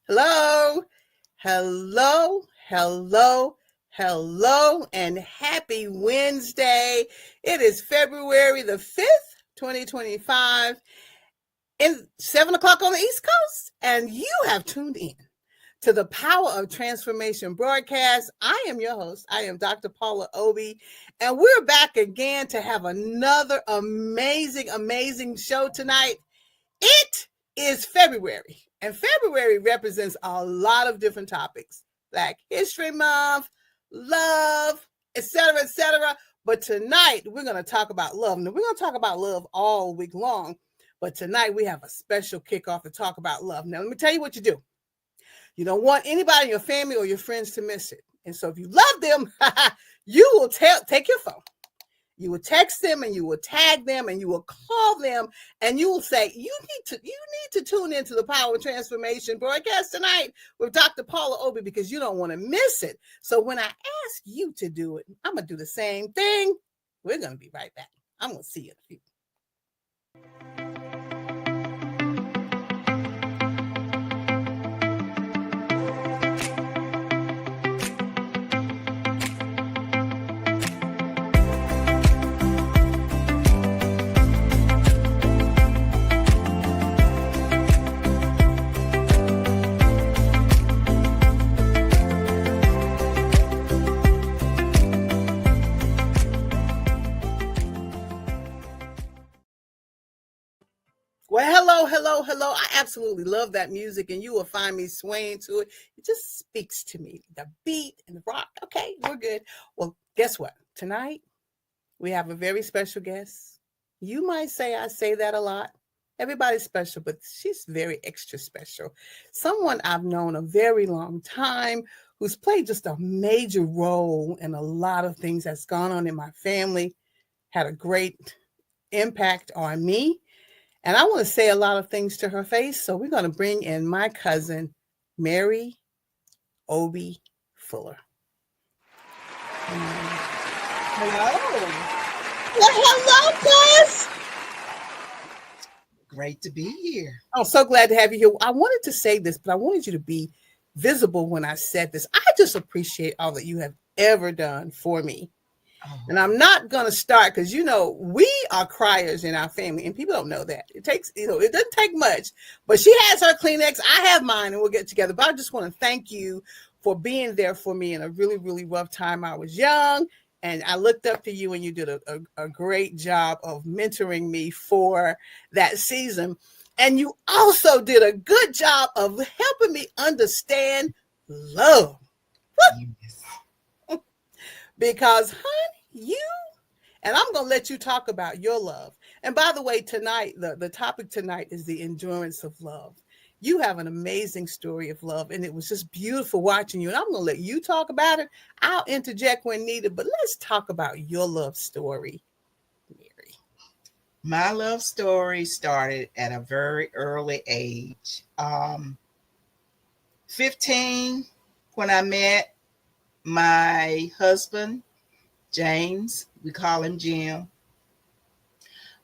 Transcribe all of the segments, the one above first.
Hello, hello, hello, hello, and happy Wednesday. It is February the 5th, 2025, and 7 o'clock on the East Coast, and you have tuned in to the Power of Transformation broadcast. I am your host. I am Dr. Paula Obi, and we're back again to have another amazing show tonight. It is February, and February represents a lot of different topics: Black History Month, love, etc., etc. But tonight we're going to talk about love. Now, we're going to talk about love all week long, but tonight we have a special kickoff to talk about love. Now, let me tell you what you do. You don't want anybody in your family or your friends to miss it. And so if you love them, you will take your phone. You will text them and you will tag them and you will call them and you will say, you need to tune into the Power of Transformation broadcast tonight with Dr. Paula Obi, because you don't want to miss it. So when I ask you to do it, I'm going to do the same thing. We're going to be right back. I'm going to see you in a few. Well, hello. I absolutely love that music, and you will find me swaying to it. It just speaks to me. The beat and the rock. Okay, we're good. Well, guess what? Tonight, we have a very special guest. You might say I say that a lot. Everybody's special, but she's very extra special. Someone I've known a very long time, who's played just a major role in a lot of things that's gone on in my family, had a great impact on me. And I want to say a lot of things to her face. So we're going to bring in my cousin, Mary Obi Fuller. Hello. Well, hello, cuz. Great to be here. I'm so glad to have you here. I wanted to say this, but I wanted you to be visible when I said this. I just appreciate all that you have ever done for me. And I'm not going to start because, we are criers in our family and people don't know that. It takes, it doesn't take much, but she has her Kleenex. I have mine and we'll get together. But I just want to thank you for being there for me in a really, really rough time. I was young and I looked up to you and you did a great job of mentoring me for that season. And you also did a good job of helping me understand love. Yes. Because, honey, and I'm going to let you talk about your love. And by the way, tonight, the topic tonight is the endurance of love. You have an amazing story of love, and it was just beautiful watching you. And I'm going to let you talk about it. I'll interject when needed, but let's talk about your love story, Mary. My love story started at a very early age. 15, when I met my husband, James, we call him Jim.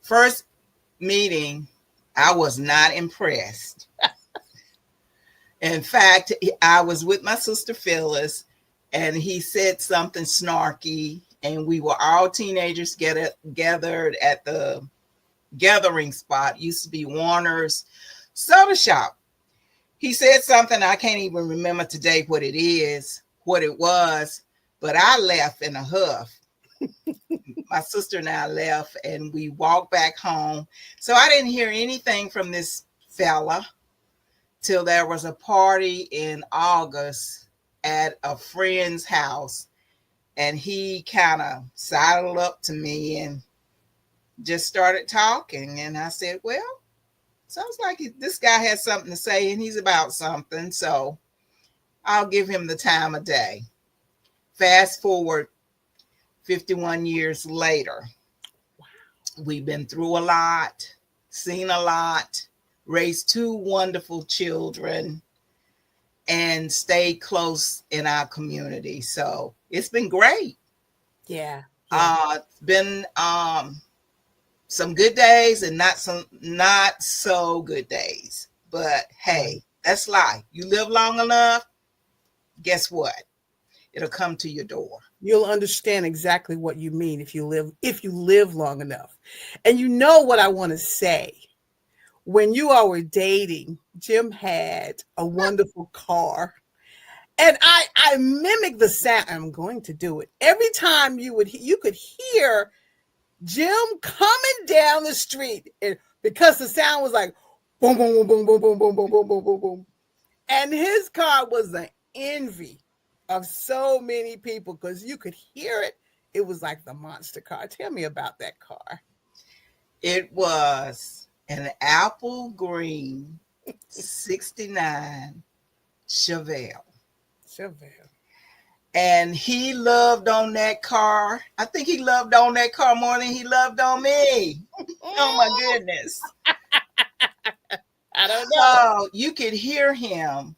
First meeting, I was not impressed. In fact, I was with my sister Phyllis, and he said something snarky, and we were all teenagers gathered at the gathering spot. Used to be Warner's Soda Shop. He said something, I can't even remember today what it was, but I left in a huff. My sister and I left and we walked back home. So I didn't hear anything from this fella till there was a party in August at a friend's house. And he kind of sidled up to me and just started talking. And I said, well, sounds like this guy has something to say and he's about something. So I'll give him the time of day. Fast forward 51 years later. Wow. We've been through a lot, seen a lot, raised 2 wonderful children, and stayed close in our community. So it's been great. Yeah. It's been some good days and not so good days. But hey, That's life. You live long enough, guess what? It'll come to your door. You'll understand exactly what you mean if you live long enough. And you know what I want to say. When you all were dating, Jim had a wonderful car. And I mimicked the sound. I'm going to do it. Every time you could hear Jim coming down the street, and because the sound was like boom, boom, boom, boom, boom, boom, boom, boom, boom, boom, boom, boom. And his car was the envy of so many people because you could hear it. It was like the monster car. Tell me about that car. It was an apple green 69 Chevelle. Chevelle. And he loved on that car. I think he loved on that car more than he loved on me. Oh my goodness. I don't know. Oh, you could hear him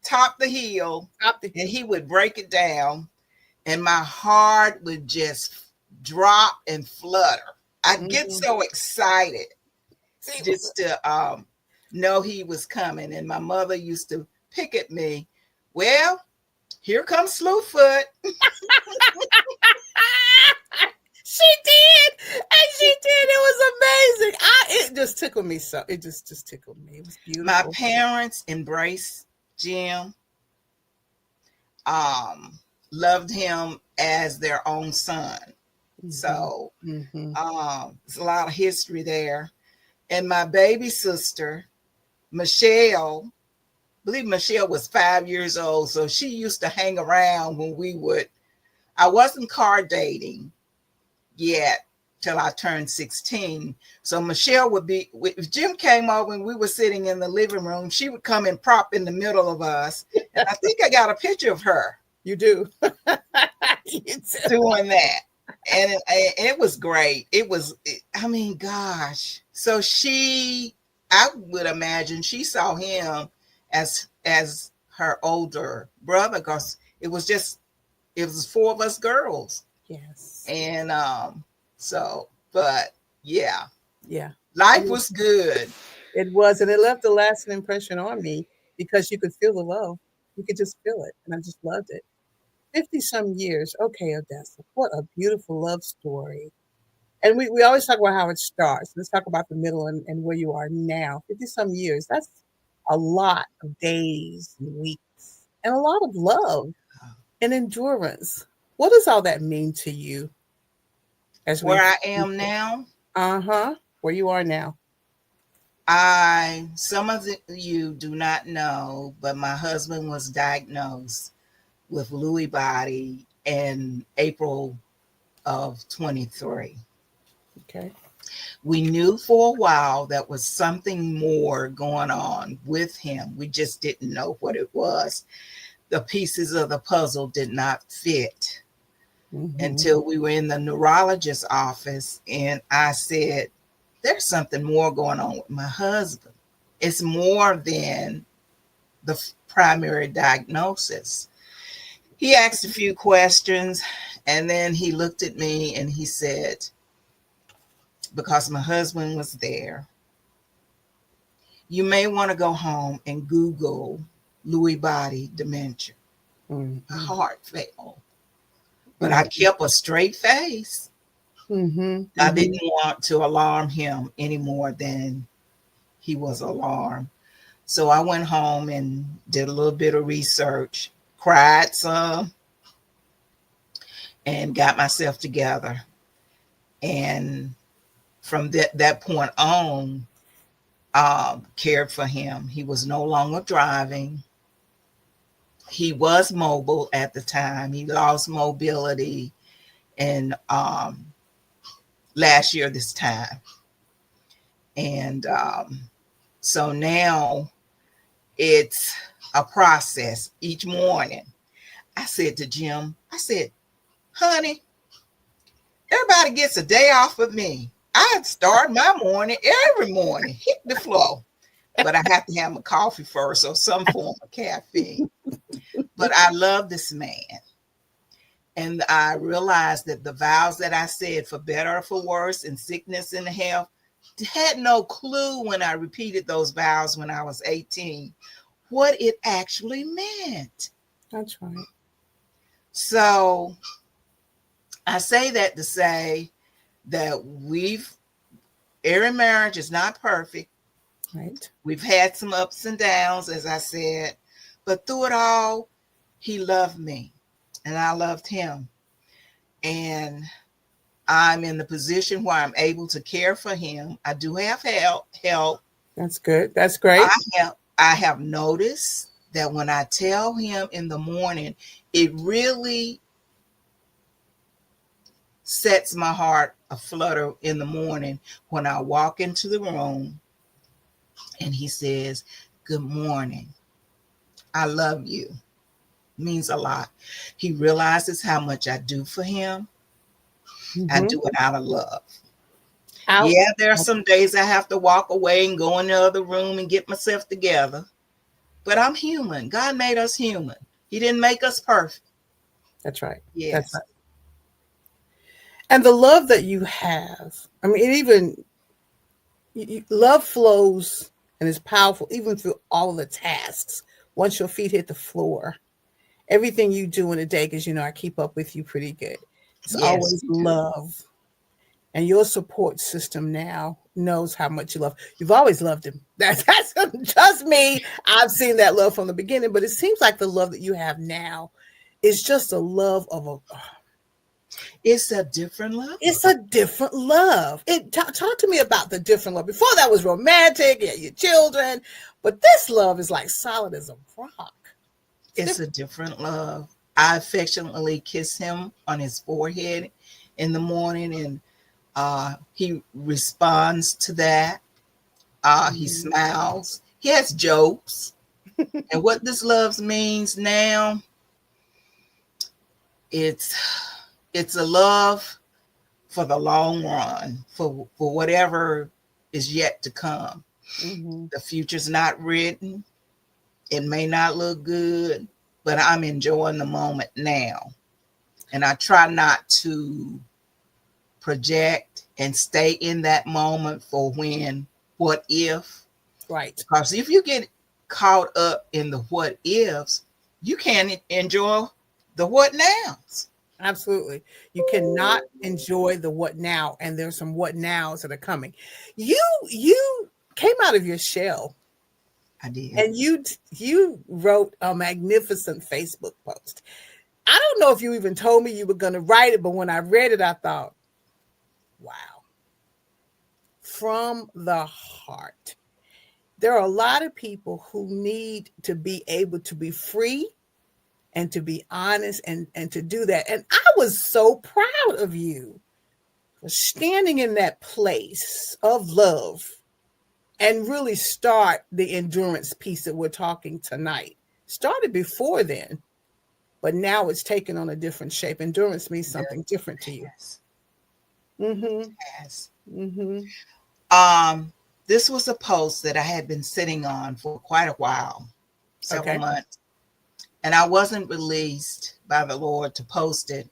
top the hill Up the and he would break it down and my heart would just drop and flutter. I'd get so excited just to know he was coming. And my mother used to pick at me, well, here comes Slewfoot. She did, and she did. It was amazing. It just tickled me so. It just tickled me. It was beautiful. My parents embraced Jim, loved him as their own son. Mm-hmm. So there's a lot of history there. And my baby sister, Michelle, I believe Michelle was 5 years old. So she used to hang around when I wasn't car dating yet till I turned 16. So Michelle would be, if Jim came over and we were sitting in the living room, she would come and prop in the middle of us. And I think I got a picture of her. You do. Doing that. And it was great. I mean, gosh. So I would imagine she saw him as her older brother because it was four of us girls. Yes. And but yeah. Yeah. Life was good. It was, and it left a lasting impression on me because you could feel the love. You could just feel it. And I just loved it. 50 some years. Okay, Odessa. What a beautiful love story. And we always talk about how it starts. Let's talk about the middle and where you are now. 50 some years. That's a lot of days and weeks and a lot of love and endurance. What does all that mean to you? Where I am now? Where you are now. Some of you do not know, but my husband was diagnosed with Lewy body in April of 23. Okay. We knew for a while that was something more going on with him. We just didn't know what it was. The pieces of the puzzle did not fit until we were in the neurologist's office. And I said, there's something more going on with my husband. It's more than the primary diagnosis. He asked a few questions and then he looked at me and he said, because my husband was there, you may want to go home and Google Lewy body dementia. My heart fell. But I kept a straight face. I didn't want to alarm him any more than he was alarmed. So I went home and did a little bit of research, cried some, and got myself together. And from that point on, cared for him. He was no longer driving. He was mobile at the time. He lost mobility in last year this time. And so now it's a process each morning. I said to Jim, honey, everybody gets a day off of me. I start my morning every morning, hit the floor. But I have to have my coffee first or some form of caffeine. But I love this man. And I realized that the vows that I said, for better or for worse, in sickness and health, had no clue when I repeated those vows when I was 18 what it actually meant. That's right. So I say that to say that every marriage is not perfect. Right. We've had some ups and downs, as I said, but through it all, he loved me and I loved him. And I'm in the position where I'm able to care for him. I do have help. That's good. That's I great. I have noticed that when I tell him in the morning, it really sets my heart aflutter in the morning when I walk into the room and he says, "Good morning. I love you." Means a lot. He realizes how much I do for him. I Mm-hmm. do it out of love. Out. Yeah, there are some days I have to walk away and go in the other room and get myself together. But I'm human. God made us human. He didn't make us perfect. That's right. That's Yes. right. And the love that you have, I mean, it even love flows and is powerful even through all the tasks. Once your feet hit the floor, everything you do in a day, because I keep up with you pretty good. It's Yes, always you do. love, and your support system now knows how much you love. You've always loved him. That's just me. I've seen that love from the beginning, but it seems like the love that you have now is just a love of a. It's a different love. It's a different love. Talk to me about the different love. Before that was romantic, yeah, your children, but this love is like solid as a rock. It's It's a different. different love. I affectionately kiss him on his forehead in the morning, and he responds to that. He Mhm. smiles. He has jokes. And what this love means now, it's it's a love for the long run, for whatever is yet to come. Mhm. The future's not written. It may not look good, but I'm enjoying the moment now. And I try not to project and stay in that moment for when, what if. Right. Because if you get caught up in the what ifs, you can't enjoy the what nows. Absolutely. You cannot enjoy the what now, and there's some what nows that are coming. You came out of your shell, I did. and you wrote a magnificent Facebook post. I don't know if you even told me you were going to write it, but when I read it, I thought, wow, from the heart. There are a lot of people who need to be able to be free and to be honest and to do that. And I was so proud of you for standing in that place of love and really start the endurance piece that we're talking tonight. Started before then, but now it's taken on a different shape. Endurance means something different to you. Yes. Mm-hmm. Yes. Mm-hmm. Um, this was a post that I had been sitting on for quite a while, several Okay. months, and I wasn't released by the Lord to post it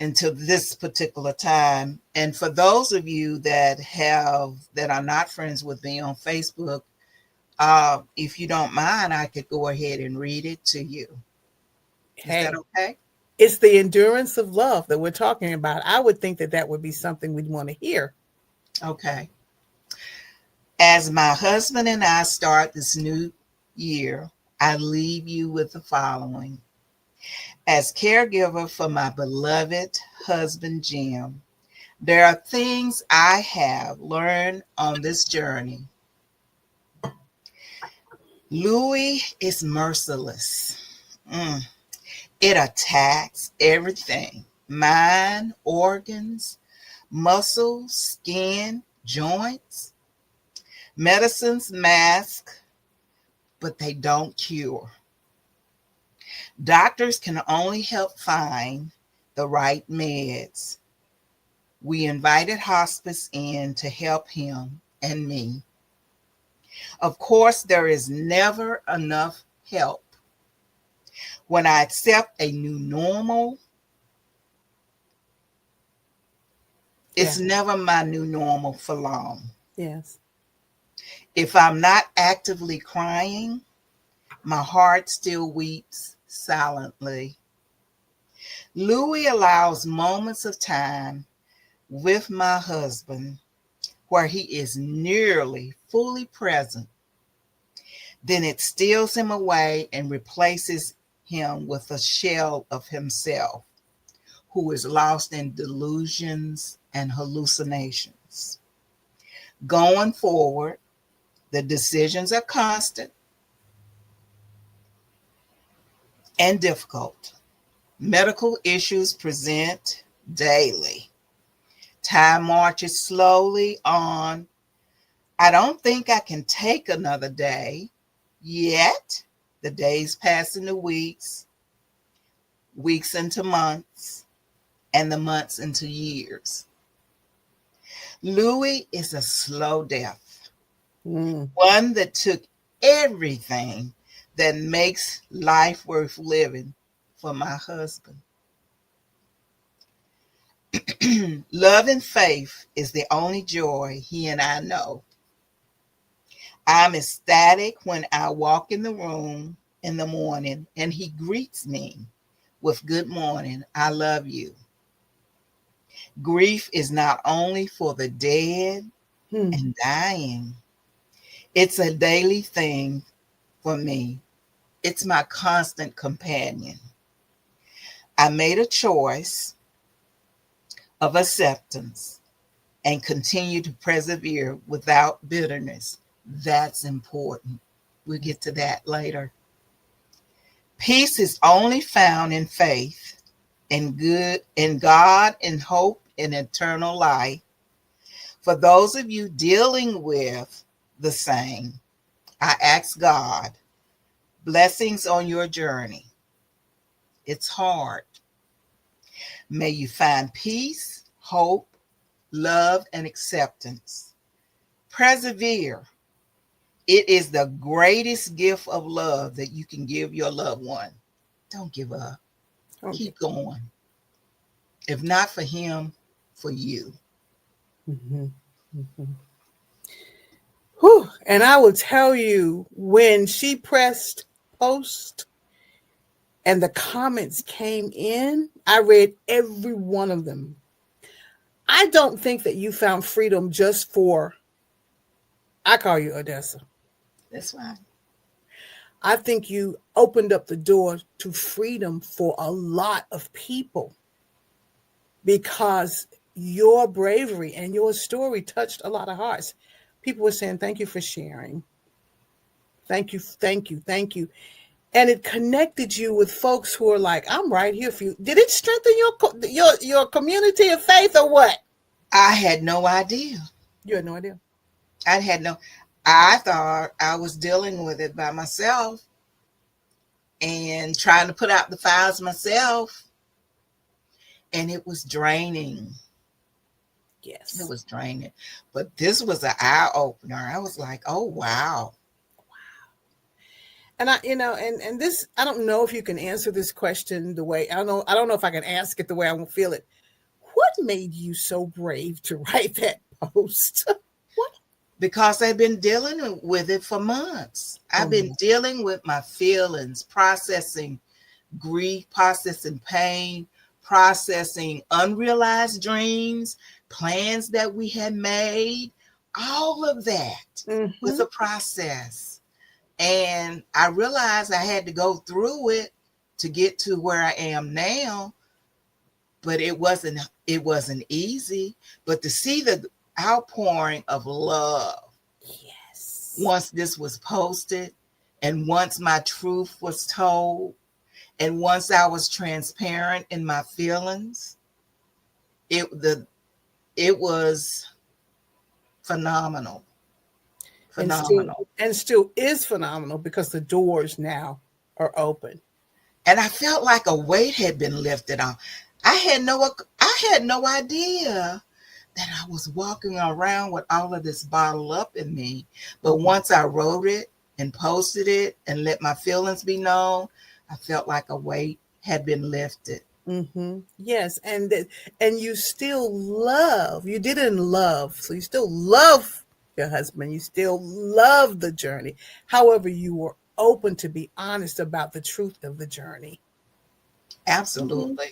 until this particular time. And for those of you that are not friends with me on Facebook, if you don't mind, I could go ahead and read it to you. Is that Hey, okay? it's the endurance of love that we're talking about. I would think that that would be something we'd want to hear. Okay. As my husband and I start this new year, I leave you with the following. As caregiver for my beloved husband, Jim, there are things I have learned on this journey. Louis is merciless. Mm. It attacks everything: mind, organs, muscles, skin, joints. Medicines mask, but they don't cure. Doctors can only help find the right meds. We invited hospice in to help him and me. Of course, there is never enough help. When I accept a new normal, It's Yeah. never my new normal for long. Yes. If I'm not actively crying, my heart still weeps silently. Louis allows moments of time with my husband where he is nearly fully present. Then it steals him away and replaces him with a shell of himself who is lost in delusions and hallucinations. Going forward, the decisions are constant and difficult. Medical issues present daily. Time marches slowly on. I don't think I can take another day yet. The days pass into weeks, weeks into months, and the months into years. Louis is a slow death, Mm. one that took everything that makes life worth living for my husband. Love and faith is the only joy he and I know. I'm ecstatic when I walk in the room in the morning and he greets me with good morning, I love you. Grief is not only for the dead Hmm. and dying, it's a daily thing for me. It's my constant companion. I made a choice of acceptance and continue to persevere without bitterness. That's important. We'll get to that later. Peace is only found in faith and good in God and hope in eternal life. For those of you dealing with the same, I ask God blessings on your journey. It's hard. May you find peace, hope, love, and acceptance. Persevere. It is the greatest gift of love that you can give your loved one. Don't give up. Okay. Keep going. If not for him, for you. Mm-hmm. Mm-hmm. Whew. And I will tell you, when she pressed post and the comments came in, I read every one of them. I don't think that you found freedom just for, I call you Odessa. That's right. I think you opened up the door to freedom for a lot of people because your bravery and your story touched a lot of hearts. People were saying, "Thank you for sharing. Thank you, thank you, thank you." And it connected you with folks who are like, "I'm right here for you." Did it strengthen your community of faith or what? I had no idea. You had no idea. I had no, I thought I was dealing with it by myself and trying to put out the fires myself. And it was draining. It Yes. was draining. But this was an eye opener. I was like, oh, wow. And and this, I don't know if you can answer this question the way I don't know if I can ask it the way I will feel it. What made you so brave to write that post? What? Because I've been dealing with it for months. I've been Oh, dealing with my feelings, processing grief, processing pain, processing unrealized dreams, plans that we had made, all of that was mm-hmm. a process. And I realized I had to go through it to get to where I am now, but it wasn't easy. But to see the outpouring of love Yes. once this was posted and once my truth was told and once I was transparent in my feelings, it the it was phenomenal. And still Phenomenal. is phenomenal because the doors now are open. And I felt like a weight had been lifted off. I had no idea that I was walking around with all of this bottled up in me. But Mhm. once I wrote it and posted it and let my feelings be known, I felt like a weight had been lifted. Yes, and you still love. You did it in love, so you still love your husband. You still love the journey. However, you were open to be honest about the truth of the journey. Mhm. Absolutely.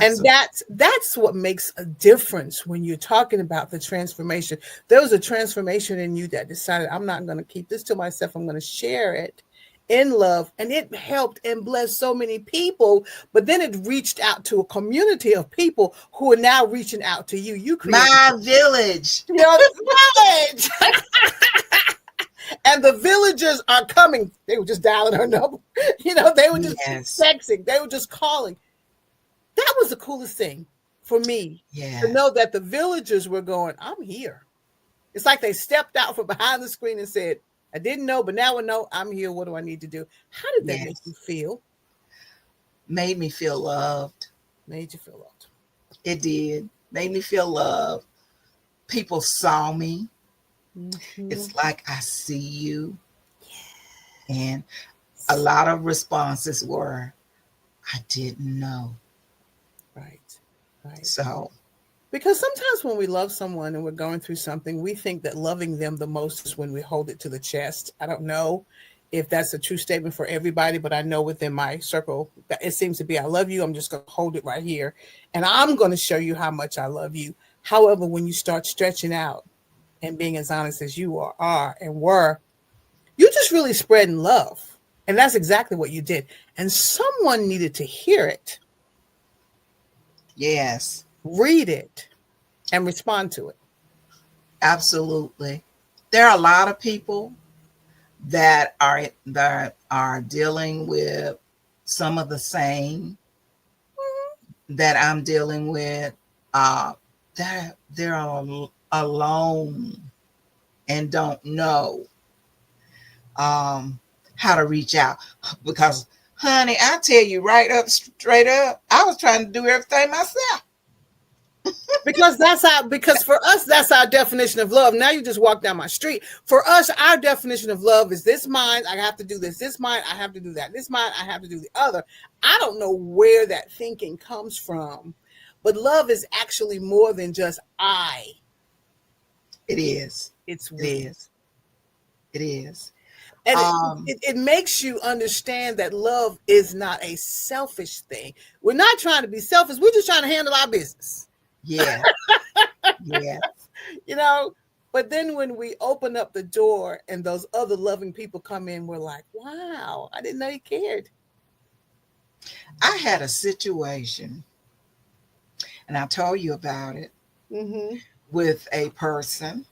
And Absolutely. that's what makes a difference when you're talking about the transformation. There was a transformation in you that decided, I'm not going to keep this to myself. I'm going to share it in love, and it helped and blessed so many people. But then it reached out to a community of people who are now reaching out to you. You created, My village. you know, village. And the villagers are coming. They were just dialing her number. They were just Yes. texting. They were just calling. That was the coolest thing for me, to Yes. know that the villagers were going, I'm here. It's like they stepped out from behind the screen and said, I didn't know, but now I know. I'm here. What do I need to do? How did that make you Yes. feel? Made me feel loved. Made you feel loved. It did. Made me feel loved. People saw me. Mm-hmm. It's like I see you. And a lot of responses were, I didn't know. Right, right. So, Because sometimes when we love someone and we're going through something, we think that loving them the most is when we hold it to the chest. I don't know if that's a true statement for everybody, but I know within my circle that it seems to be, I love you. I'm just going to hold it right here. And I'm going to show you how much I love you. However, when you start stretching out and being as honest as you are and were, you just really spreading love. And that's exactly what you did. And someone needed to hear it, yes, read it, and respond to it. absolutely. There are a lot of people that are dealing with some of the same that I'm dealing with. They're alone and don't know um, how to reach out because, honey, I tell you right up, straight up, I was trying to do everything myself. Because for us that's our definition of love. Now you just walk down my street. For us, our definition of love is this mine, I have to do this mine, I have to do that, this mine, I have to do the other. I don't know where that thinking comes from, but love is actually more than just I. It is. It's It we. is. It is. And Um, it makes you understand that love is not a selfish thing. We're not trying to be selfish, we're just trying to handle our business. yeah, yeah. you know but then when we open up the door and those other loving people come in, we're like, wow, I didn't know you cared. I had a situation, and I told you about it, Mm-hmm. with a person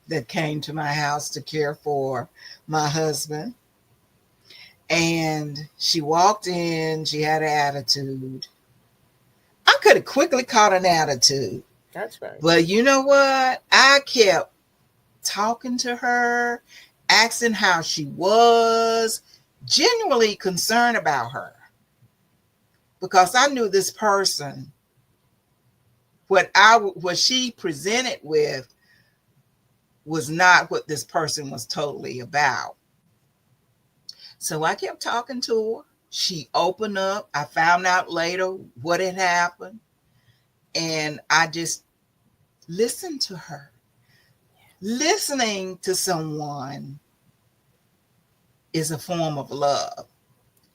that came to my house to care for my husband. And she walked in, she had an attitude. I could have quickly caught an attitude. That's right. But you know what? I kept talking to her, asking how she was, genuinely concerned about her because I knew this person, what she presented with was not what this person was totally about. So I kept talking to her. She opened up. I found out later what had happened. And I just listened to her. Listening to someone is a form of love.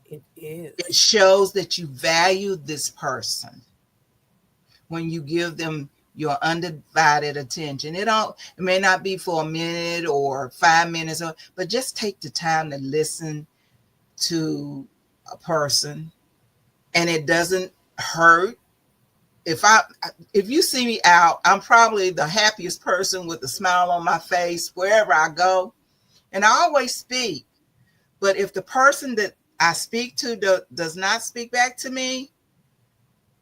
It is. It shows that you value this person when you give them your undivided attention. It may not be for a minute or 5 minutes, but just take the time to listen to a person, and it doesn't hurt. If you see me out, I'm probably the happiest person with a smile on my face wherever I go, and I always speak. But if the person that I speak to does not speak back to me,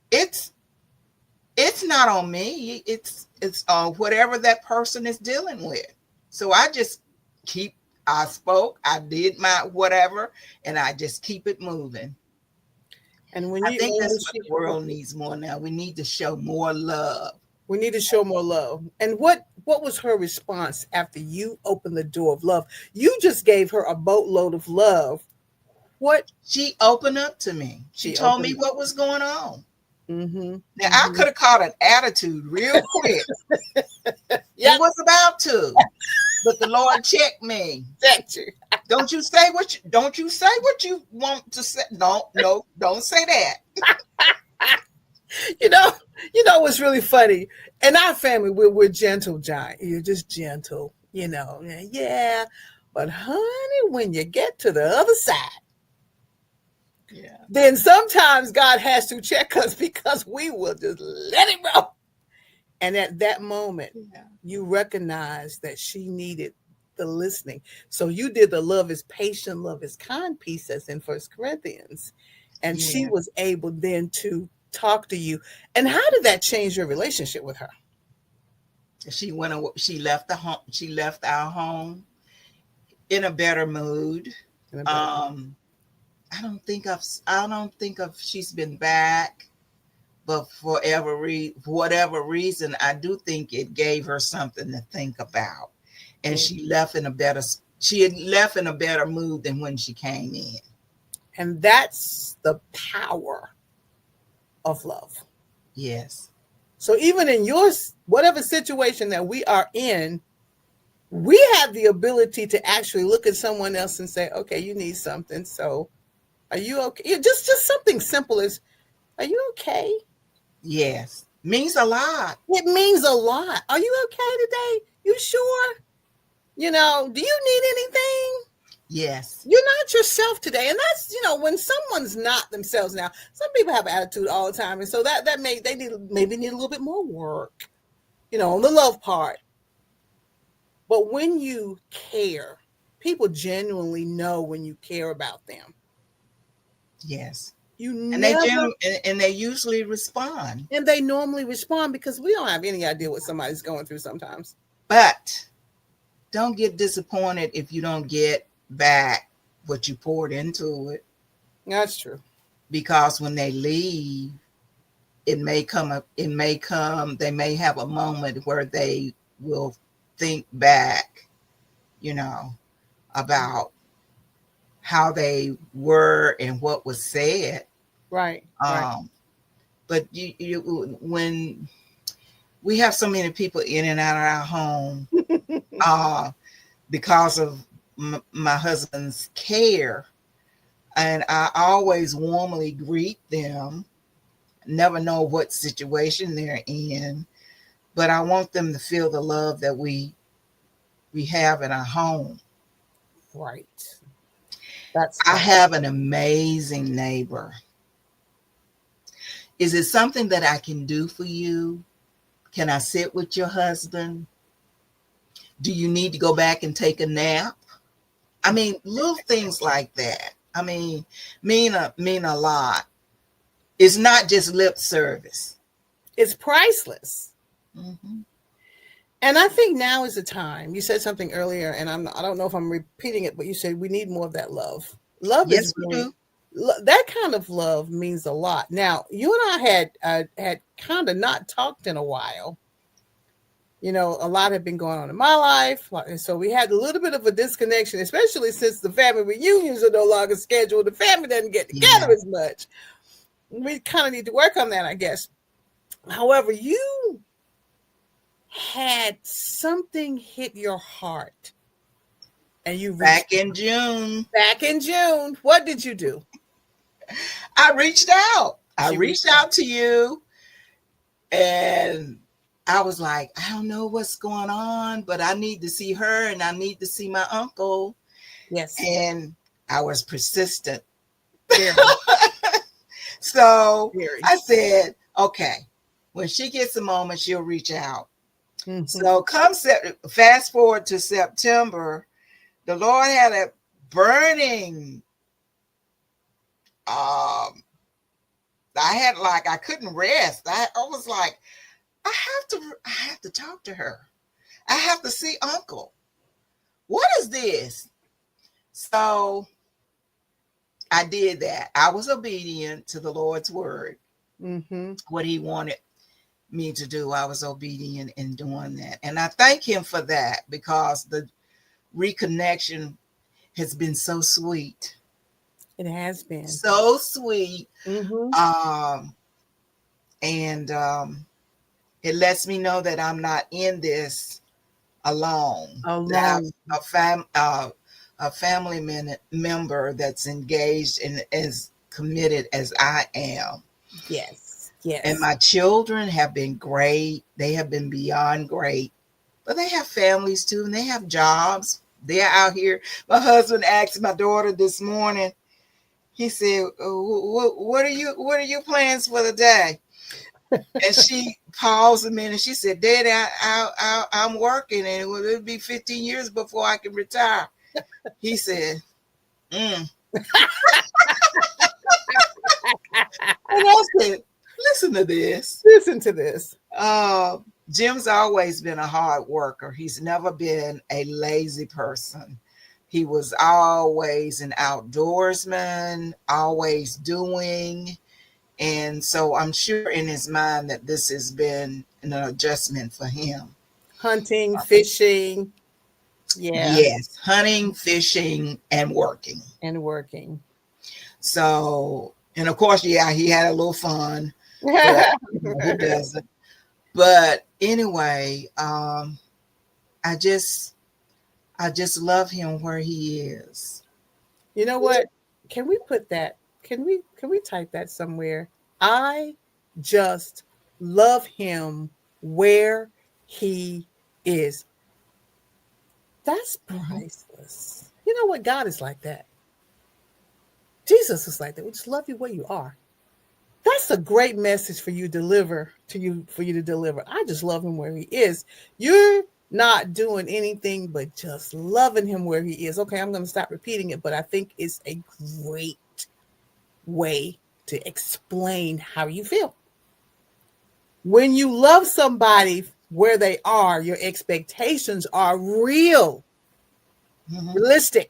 it's it's not on me. It's whatever that person is dealing with. So I just keep. I spoke. I did my whatever, and I just keep it moving. And when I you think that's what the understand, world needs more now. We need to show more love. we need to show more love. And what was her response after you opened the door of love? You just gave her a boatload of love. What She opened up to me. She she told me opened. what was going on. Mm-hmm. Now I Mm-hmm. could have caught an attitude real quick and Yep, was about to, but the Lord checked me. that's you. Don't you say what you want to say. No, don't say that. You know, you know what's really funny? In our family, we're gentle giant. You're just gentle, you know. Yeah. But honey, when you get to the other side, Yeah. then sometimes God has to check us because we will just let it roll. And at that moment, Yeah. you recognize that she needed the listening. So you did the love is patient, love is kind piece that's in First Corinthians. And she Yeah. was able then to talk to you. And how did that change your relationship with her? She went away, she left the home, she left our home in a better mood. In a better way. Um I don't think of she's been back, but for whatever reason, I do think it gave her something to think about. And Mm. she had left in a better mood than when she came in. And that's the power of love. Yes. So even in your whatever situation that we are in, we have the ability to actually look at someone else and say, okay, you need something. So are you okay? Just something simple as, are you okay? Yes. Means a lot. It means a lot. Are you okay today? You sure? Do you need anything? Yes. You're not yourself today. And that's, when someone's not themselves now, some people have attitude all the time. And so that they maybe need a little bit more work, on the love part. But when you care, people genuinely know when you care about them. Yes. You And they never, generally and they usually respond. and they normally respond because we don't have any idea what somebody's going through sometimes. But don't get disappointed if you don't get back what you poured into it, That's true. because when they leave, they may have a moment where they will think back, you know, about how they were and what was said. Right, right. Um, but when we have so many people in and out of our home, uh, because of my husband's care, and I always warmly greet them. Never know what situation they're in, but I want them to feel the love that we have in our home. Right. That's I right. have an amazing neighbor. Is it something that I can do for you? Can I sit with your husband? Do you need to go back and take a nap? I mean, little things like that. I mean, mean a lot. It's not just lip service. It's priceless. Hmm. And I think now is the time. You said something earlier, and I don't know if I'm repeating it, but you said we need more of that love. Love is Yes, we really do. that kind of love means a lot. Now, you and I had kind of not talked in a while. A lot had been going on in my life, and so we had a little bit of a disconnection, especially since the family reunions are no longer scheduled. The family doesn't get together Yeah. as much. We kind of need to work on that, I guess. However, you had something hit your heart and you reached Back in June, back in June. What did you do? I reached out. I She reached reached out. out to you, and I was like, I don't know what's going on, but I need to see her and I need to see my uncle. Yes, And I was persistent. very, So very. I said, okay, when she gets a moment, she'll reach out. Mm-hmm. So fast forward to September, the Lord had a burning, um, I couldn't rest. I was like, I have to talk to her. I have to see Uncle. What is this? So I did that. I was obedient to the Lord's word. Mm-hmm. What he wanted me to do, I was obedient in doing that. And I thank him for that, because the reconnection has been so sweet. It has been. So sweet. Mm-hmm. Um, and it lets me know that I'm not in this alone. That I have Alone. a family member that's engaged and as committed as I am. Yes. And Yes. my children have been great. They have been beyond great. But they have families too, and they have jobs. They're out here. My husband asked my daughter this morning. He said, what are your plans for the day?" And she paused a minute. She said, "Daddy, I'm working, and it'll be 15 years before I can retire." He said, "Mm." And I said, "Listen to this. Listen to this. Uh, Jim's always been a hard worker. He's never been a lazy person. He was always an outdoorsman, always doing. And so I'm sure in his mind that this has been an adjustment for him. Hunting, fishing. Yeah. Yes, hunting, fishing, and working. And working. So, and of course, yeah, he had a little fun, but who doesn't? But anyway, I just I just love him where he is. You know what? Can we put that? Can we type that somewhere? I just love him where he is. That's Mhm. priceless. You know what? God is like that. Jesus is like that. We just love you where you are. That's a great message for you deliver to you for you to deliver. I just love him where he is. You're not doing anything but just loving him where he is. Okay, I'm going to stop repeating it, but I think it's a great way to explain how you feel. When you love somebody where they are, your expectations are real, Mhm. realistic.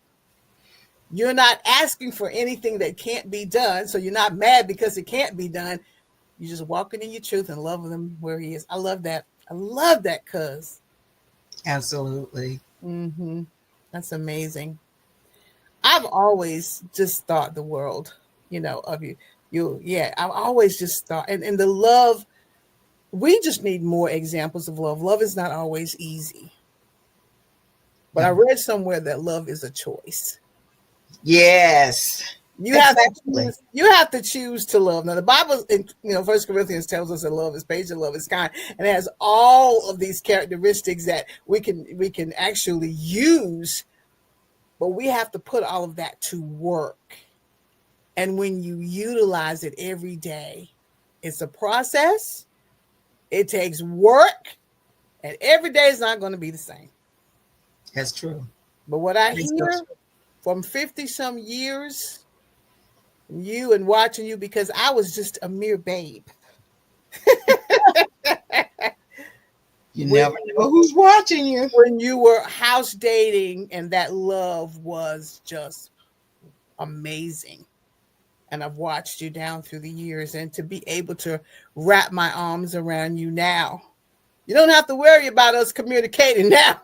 You're not asking for anything that can't be done. So you're not mad because it can't be done. You're just walking in your truth and loving him where he is. I love that. I love that, cuz. Absolutely. Mm-hmm. That's amazing. I've always just thought the world, of you. Yeah, I've always just thought, and the love, we just need more examples of love. Love is not always easy. But I No. read somewhere that love is a choice. Yes, You have to exactly. choose. You have to choose to love. Now, the Bible, in First Corinthians tells us that love is patient, love is kind, and it has all of these characteristics that we can actually use. But we have to put all of that to work. And when you utilize it every day, it's a process. It takes work, and every day is not going to be the same. That's true. But what I That's so hear true. from 50 some years from you and watching you, because I was just a mere babe. You when never know who's watching you. when you were house dating, and that love was just amazing. And I've watched you down through the years, and to be able to wrap my arms around you now, you don't have to worry about us communicating now.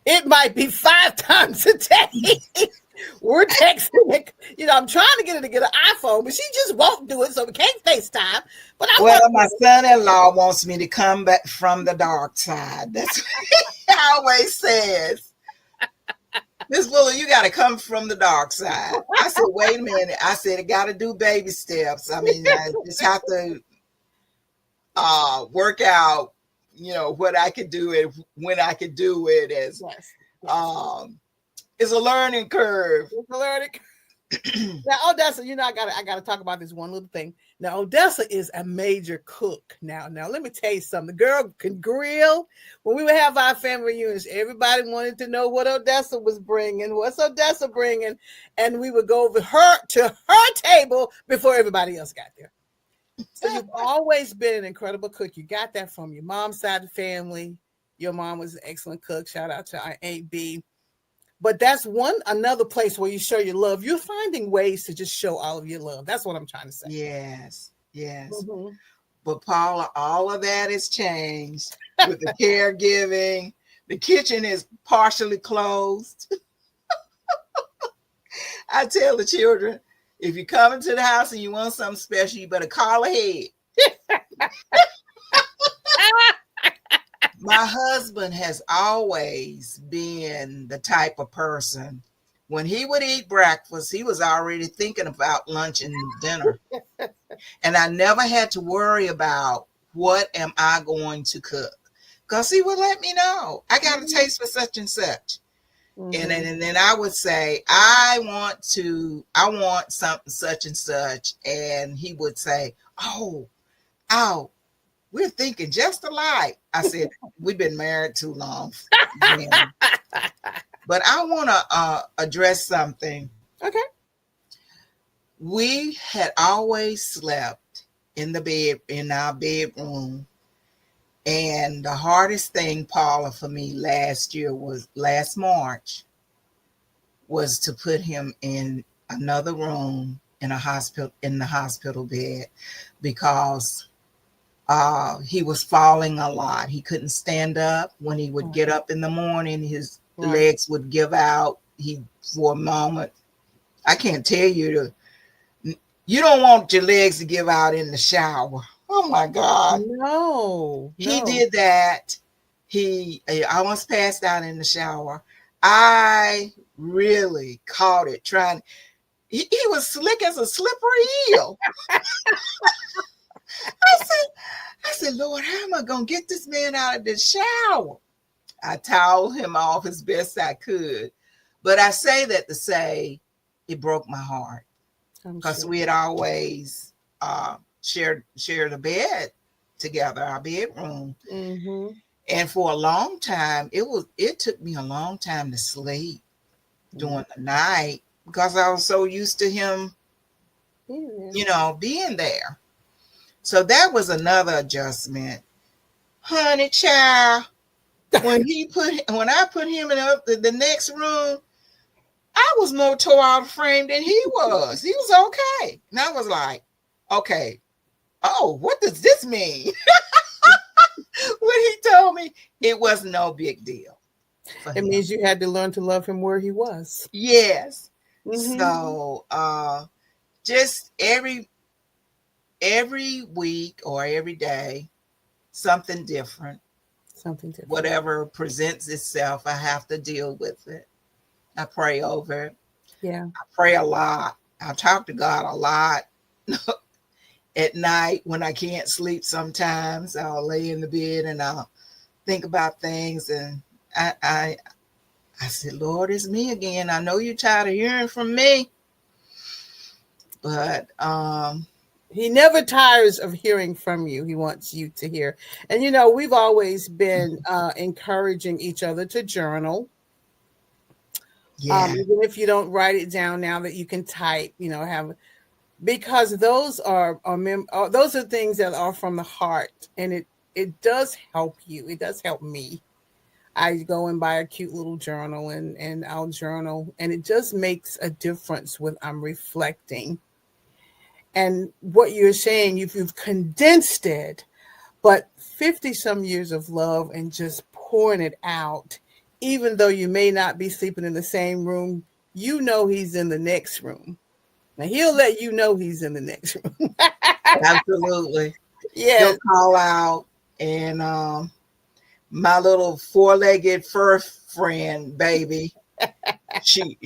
It might be 5 times a day. We're texting. I'm trying to get her to get an iPhone, but she just won't do it, so we can't FaceTime. But I Well, want my son-in-law wants me to come back from the dark side. That's what he always says. Miss Fuller, you got to come from the dark side. I said, wait a minute. I said, I got to do baby steps. I mean, I just have to work out, what I could do and when I could do it. As yes, yes. um, it's a learning curve. Learning. Now, Odessa, I gotta talk about this one little thing. Now, Odessa is a major cook. Now, let me tell you something. The girl can grill. When we would have our family reunions, everybody wanted to know what Odessa was bringing. What's Odessa bringing? And we would go over to her table before everybody else got there. So you've always been an incredible cook. You got that from your mom's side of the family. Your mom was an excellent cook. Shout out to our Aunt B. But that's another place where you show your love. You're finding ways to just show all of your love. That's what I'm trying to say. Yes, yes. Mm-hmm. But Paula, all of that has changed with the caregiving. The kitchen is partially closed. I tell the children, If you come into the house and you want something special, you better call ahead. My husband has always been the type of person, when he would eat breakfast, he was already thinking about lunch and dinner. And I never had to worry about what am I going to cook. Because he would let me know, I got a taste for such and such. And then I would say, I want something such and such. And he would say, oh, we're thinking just alike. I said, we've been married too long. Jim. But I want to address something. Okay. We had always slept in the bed, in our bedroom. And the hardest thing, Paula, for me last March, was to put him in another room in the hospital bed, because he was falling a lot. He couldn't stand up. When he would get up in the morning, his legs would give out. For a moment, I can't tell you you don't want your legs to give out in the shower. Oh my God. No. He did that. He almost passed out in the shower. I really caught it trying. He was slick as a slippery eel. I said, Lord, how am I going to get this man out of this shower? I toweled him off as best I could. But I say that to say it broke my heart, because we had always shared a bed together, our bedroom. And for a long time, it took me a long time to sleep during the night, because I was so used to him, being there. So that was another adjustment. Honey child, when I put him in the next room, I was more tore out of frame than he was. He was okay. And I was like, okay, what does this mean? When he told me, it was no big deal. It means you had to learn to love him where he was. Yes. So just every week or every day, something different. Whatever presents itself, I have to deal with it. I pray over it. Yeah. I pray a lot. I talk to God a lot. At night when I can't sleep, sometimes I'll lay in the bed and I'll think about things, and I said, Lord, it's me again. I know you're tired of hearing from me. But he never tires of hearing from you. He wants you to hear. And we've always been encouraging each other to journal. Yeah. Even if you don't write it down, now that you can type, because those are things that are from the heart, and it does help you. It does help me. I go and buy a cute little journal, and I'll journal, and it just makes a difference when I'm reflecting. And what you're saying, you've condensed it, but 50 some years of love and just pouring it out, even though you may not be sleeping in the same room, he's in the next room. Now he'll let you know he's in the next room. Absolutely. Yeah. He'll call out, and my little four-legged fur friend, baby, she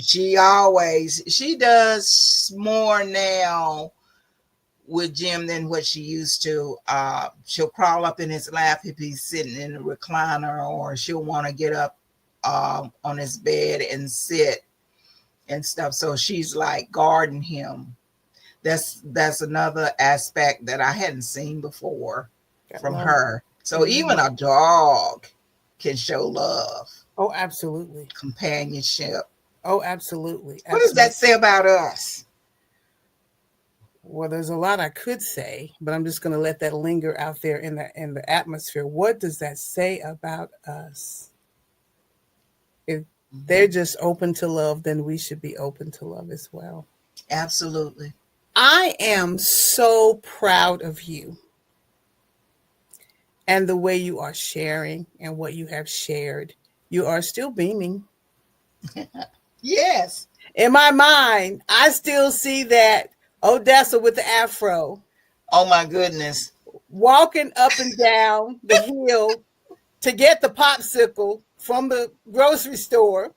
does more now with Jim than what she used to. She'll crawl up in his lap if he's sitting in a recliner, or she'll want to get up on his bed and sit and stuff. So she's like guarding him. That's another aspect that I hadn't seen before from her. So even a dog can show love. Oh, absolutely. Companionship. Oh, absolutely. What does that say about us? Well, there's a lot I could say, but I'm just going to let that linger out there in the atmosphere. What does that say about us? If they're just open to love, then we should be open to love as well. Absolutely. I am so proud of you and the way you are sharing and what you have shared. You are still beaming. Yes. In my mind, I still see that Odessa with the afro Oh my goodness. walking up and down the hill to get the popsicle from the grocery store.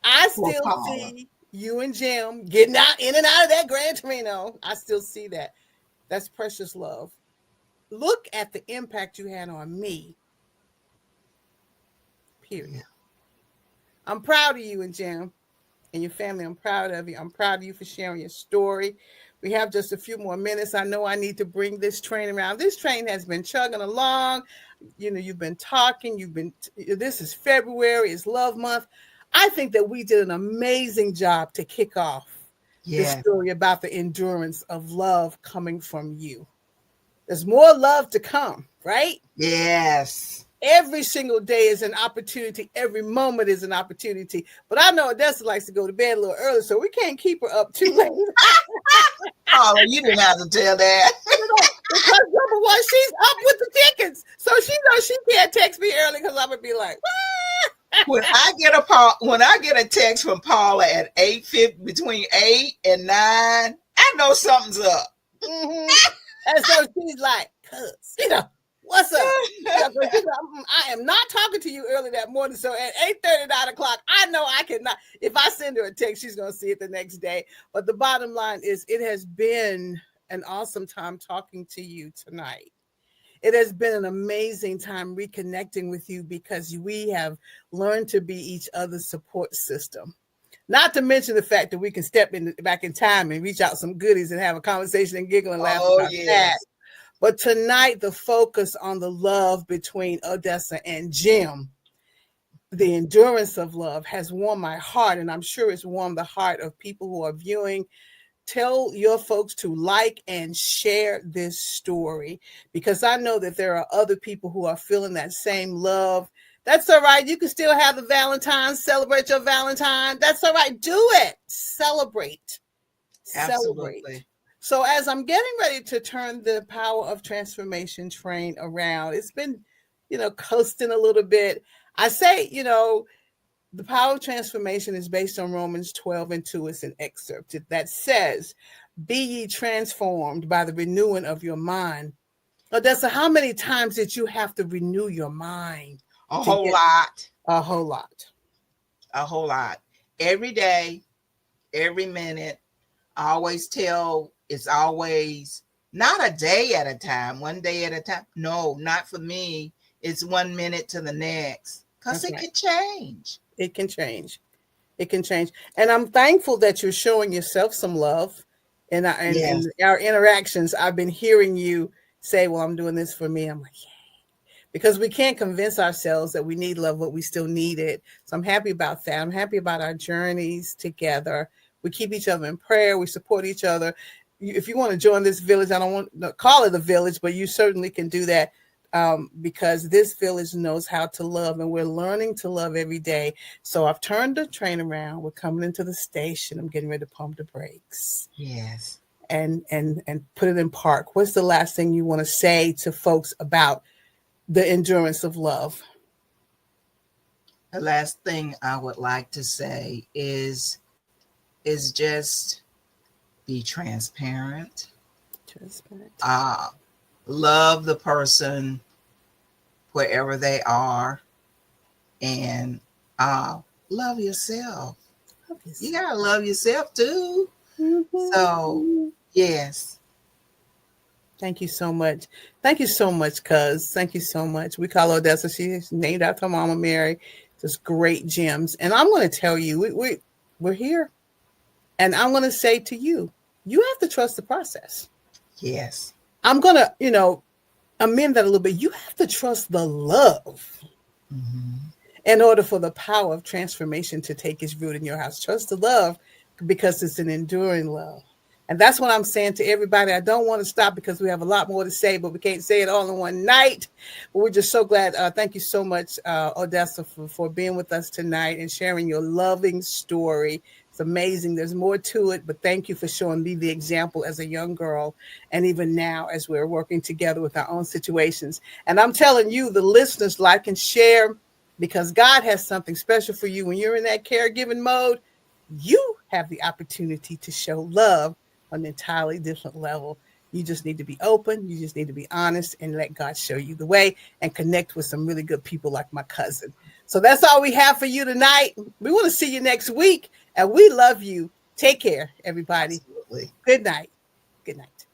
I Poor still Paula. see you and Jim getting out in and out of that Gran Torino. I still see that. That's precious love. Look at the impact you had on me, Yeah. period. I'm proud of you and Jim and your family. I'm proud of you. I'm proud of you for sharing your story. We have just a few more minutes. I know I need to bring this train around. This train has been chugging along. You know, you've been talking. This is February, it's Love Month. I think that we did an amazing job to kick off this Yes. story about the endurance of love coming from you. There's more love to come, right? Yes. Every single day is an opportunity. Every moment is an opportunity. But I know Odessa likes to go to bed a little early, so we can't keep her up too late. Paula, you didn't have to tell that. Because number one, she's up with the tickets, so she knows she can't text me early because I'm gonna be like, When I get a text from Paula at 8:50, between 8 and 9, I know something's up. mm-hmm. And so she's like, cuz, what's up? But I am not talking to you early that morning. So at 8:30, 9 o'clock, I know I cannot. If I send her a text, she's gonna see it the next day. But the bottom line is, it has been an awesome time talking to you tonight. It has been an amazing time reconnecting with you because we have learned to be each other's support system. Not to mention the fact that we can step back in time and reach out some goodies and have a conversation and giggle and laugh Oh, about that. yes. But tonight, the focus on the love between Odessa and Jim, the endurance of love, has warmed my heart, and I'm sure it's warmed the heart of people who are viewing. Tell your folks to like and share this story, because I know that there are other people who are feeling that same love. That's all right. You can still have the Valentine, celebrate your Valentine. That's all right. Do it. Celebrate. Celebrate. Absolutely. So, as I'm getting ready to turn the power of transformation train around, it's been, coasting a little bit. I say, the power of transformation is based on Romans 12:2. It's an excerpt that says, be ye transformed by the renewing of your mind. Odessa, how many times did you have to renew your mind A to whole get lot. a whole lot? A whole lot. Every day, every minute. I always tell it's always not a day at a time, one day at a time. No, not for me. It's 1 minute to the next because That's it right. could change. It can change. It can change. And I'm thankful that you're showing yourself some love in Yes. our interactions. I've been hearing you say, well, I'm doing this for me. I'm like, because we can't convince ourselves that we need love, but we still need it. So I'm happy about that. I'm happy about our journeys together. We keep each other in prayer. We support each other. If you want to join this village, I don't want to call it a village, but you certainly can do that, because this village knows how to love, and we're learning to love every day. So I've turned the train around. We're coming into the station. I'm getting ready to pump the brakes Yes. and put it in park. What's the last thing you want to say to folks about the endurance of love? The last thing I would like to say is just be transparent. Transparent. Uh love the person wherever they are, and uh love yourself. You gotta love yourself too. So Mm-hmm. yes. Thank you so much. Thank you so much, cuz. Thank you so much. We call Odessa. She's named after Mama Mary. Just great gems. And I'm going to tell you, we're here. And I'm going to say to you, you have to trust the process. Yes. I'm going to, amend that a little bit. You have to trust the love Mm-hmm. in order for the power of transformation to take its root in your house. Trust the love because it's an enduring love. And that's what I'm saying to everybody. I don't want to stop because we have a lot more to say, but we can't say it all in one night. But we're just so glad. Thank you so much, Odessa, for being with us tonight and sharing your loving story. It's amazing. There's more to it, but thank you for showing me the example as a young girl, and even now as we're working together with our own situations. And I'm telling you, the listeners, like and share. because God has something special for you when you're in that caregiving mode. You have the opportunity to show love on an entirely different level. You just need to be open. You just need to be honest and let God show you the way and connect with some really good people like my cousin. So that's all we have for you tonight. We want to see you next week, and we love you. Take care, everybody. Absolutely. Good night. Good night.